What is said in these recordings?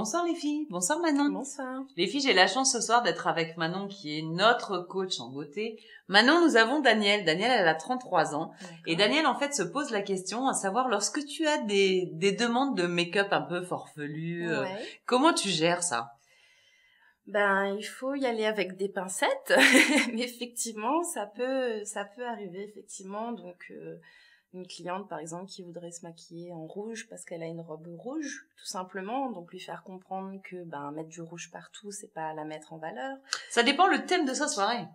Bonsoir les filles, bonsoir Manon. Bonsoir. Les filles, j'ai la chance ce soir d'être avec Manon qui est notre coach en beauté. Manon, nous avons Danielle. Danielle, elle a 33 ans. Et Danielle, en fait, se pose la question à savoir, lorsque tu as des demandes de make-up un peu farfelues, comment tu gères ça? Ben, il faut y aller avec des pincettes. Mais effectivement, ça peut arriver, effectivement. Donc, une cliente, par exemple, qui voudrait se maquiller en rouge parce qu'elle a une robe rouge, tout simplement. Donc, lui faire comprendre que, mettre du rouge partout, c'est pas la mettre en valeur. Ça dépend le thème de sa soirée.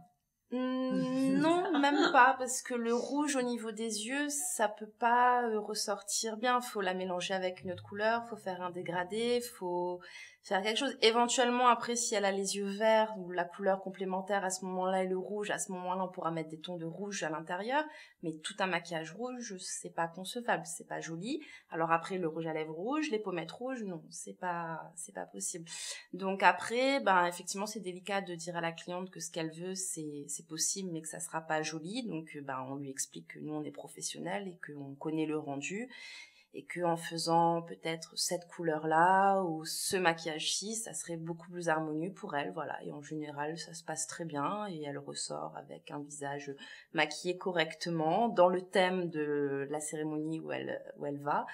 Non, même pas, parce que le rouge au niveau des yeux, ça peut pas ressortir bien. Faut la mélanger avec une autre couleur, faut faire un dégradé, faut faire quelque chose. Éventuellement, après, si elle a les yeux verts ou la couleur complémentaire à ce moment-là et le rouge, à ce moment-là, on pourra mettre des tons de rouge à l'intérieur. Mais tout un maquillage rouge, c'est pas concevable, c'est pas joli. Alors après, le rouge à lèvres rouge, les pommettes rouges, non, c'est pas possible. Donc après, effectivement, c'est délicat de dire à la cliente que ce qu'elle veut, c'est possible, mais que ça sera pas joli. Donc, on lui explique que nous, on est professionnels et qu'on connaît le rendu. Et qu'en faisant peut-être cette couleur-là ou ce maquillage-ci, ça serait beaucoup plus harmonieux pour elle, voilà. Et en général, ça se passe très bien et elle ressort avec un visage maquillé correctement dans le thème de la cérémonie où elle va.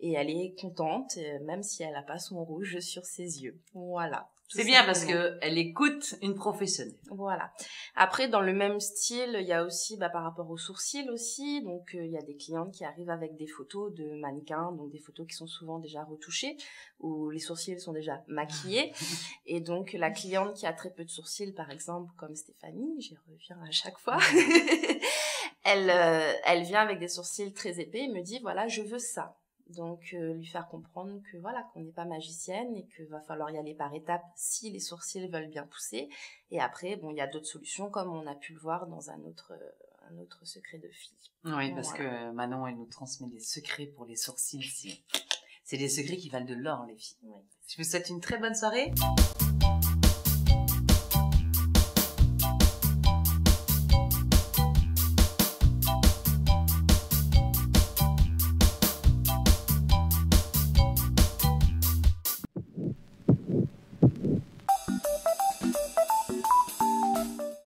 Et elle est contente, même si elle n'a pas son rouge sur ses yeux. Voilà. C'est bien parce que elle écoute une professionnelle. Voilà. Après, dans le même style, il y a aussi, par rapport aux sourcils aussi. Donc, il y a des clientes qui arrivent avec des photos de mannequins, donc des photos qui sont souvent déjà retouchées, où les sourcils sont déjà maquillés. Et donc, la cliente qui a très peu de sourcils, par exemple, comme Stéphanie, j'y reviens à chaque fois, elle vient avec des sourcils très épais et me dit, voilà, je veux ça. Donc, lui faire comprendre que voilà, qu'on n'est pas magicienne et qu'il va falloir y aller par étapes si les sourcils veulent bien pousser. Et après, il y a d'autres solutions comme on a pu le voir dans un autre secret de fille. Oui, parce que Manon, elle nous transmet des secrets pour les sourcils. C'est des secrets qui valent de l'or, les filles. Oui. Je vous souhaite une très bonne soirée.